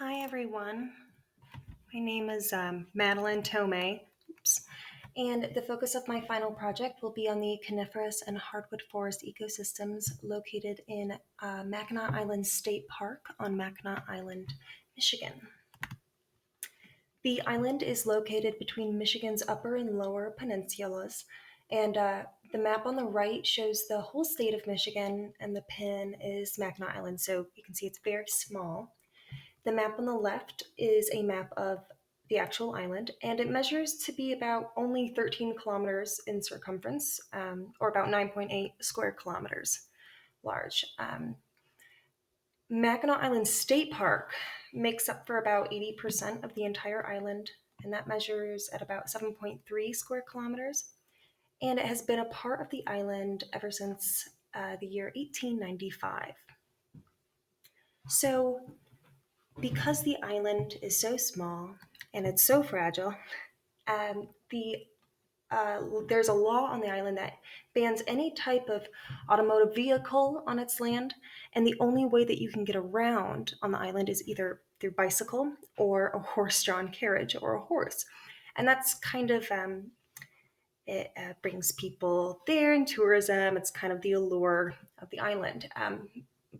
Hi, everyone. My name is Madeline Tomei. Oops. And the focus of my final project will be on the coniferous and hardwood forest ecosystems located in Mackinac Island State Park on Mackinac Island, Michigan. The island is located between Michigan's upper and lower peninsulas, and the map on the right shows the whole state of Michigan, and the pin is Mackinac Island, so you can see it's very small. The map on the left is a map of the actual island, and it measures to be about only 13 kilometers in circumference, or about 9.8 square kilometers large. Mackinac Island State Park makes up for about 80% of the entire island, and that measures at about 7.3 square kilometers. And it has been a part of the island ever since the year 1895. So, because the island is so small and it's so fragile, there's a law on the island that bans any type of automotive vehicle on its land, and the only way that you can get around on the island is either through bicycle or a horse-drawn carriage or a horse, and that's kind of it brings people there in tourism. It's kind of the allure of the island.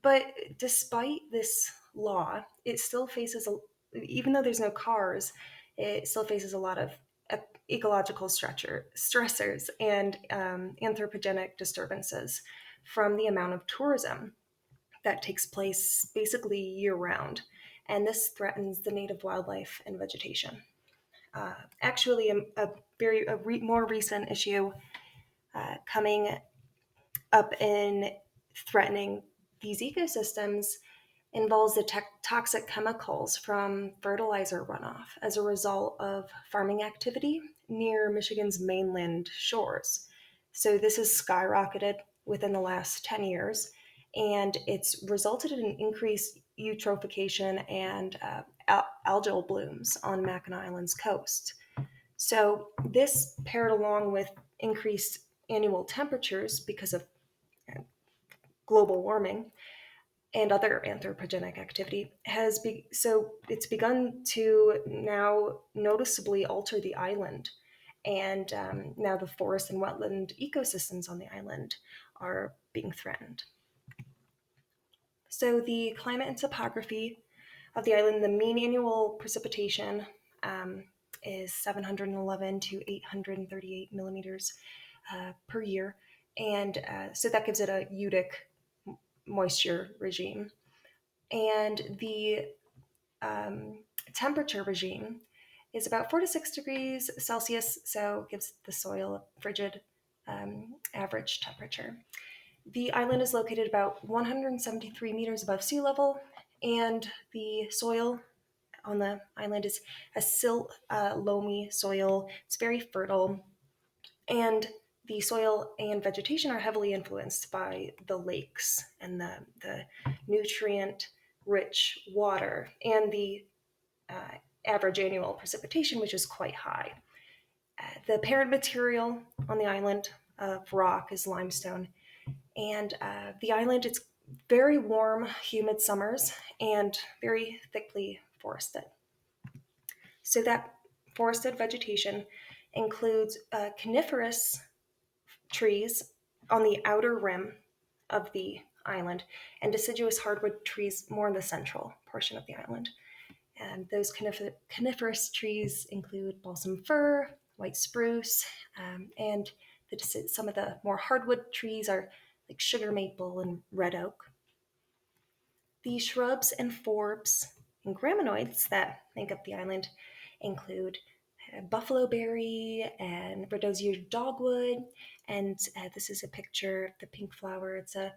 But despite this law, it still faces, even though there's no cars, it still faces a lot of ecological stressors and anthropogenic disturbances from the amount of tourism that takes place basically year round. And this threatens the native wildlife and vegetation. Actually, more recent issue coming up in threatening these ecosystems involves the toxic chemicals from fertilizer runoff as a result of farming activity near Michigan's mainland shores. So this has skyrocketed within the last 10 years, and it's resulted in increased eutrophication and algal blooms on Mackinac Island's coast. So this paired along with increased annual temperatures because of global warming and other anthropogenic activity so it's begun to now noticeably alter the island, and now the forest and wetland ecosystems on the island are being threatened. So the climate and topography of the island, the mean annual precipitation is 711 to 838 millimeters per year, and so that gives it a Utic moisture regime. And the temperature regime is about 4 to 6 degrees Celsius, so gives the soil a frigid average temperature. The island is located about 173 meters above sea level, and the soil on the island is a silt, loamy soil. It's very fertile, and the soil and vegetation are heavily influenced by the lakes and the nutrient rich water and the average annual precipitation, which is quite high. The parent material on the island of rock is limestone, and the island is very warm, humid summers and very thickly forested. So that forested vegetation includes coniferous trees on the outer rim of the island and deciduous hardwood trees more in the central portion of the island. And those coniferous trees include balsam fir, white spruce, and some of the more hardwood trees are like sugar maple and red oak. The shrubs and forbs and graminoids that make up the island include buffalo berry and red osier dogwood, and this is a picture of the pink flower. It's a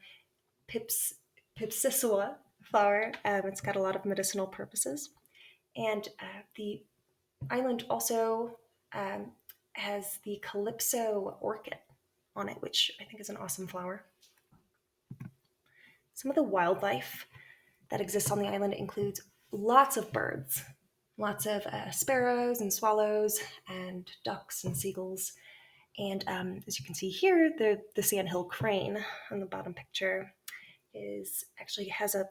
Pipsissewa flower. It's got a lot of medicinal purposes. And the island also has the Calypso orchid on it, which I think is an awesome flower. Some of the wildlife that exists on the island includes lots of birds, lots of sparrows and swallows and ducks and seagulls. And as you can see here, the sandhill crane on the bottom picture is actually has a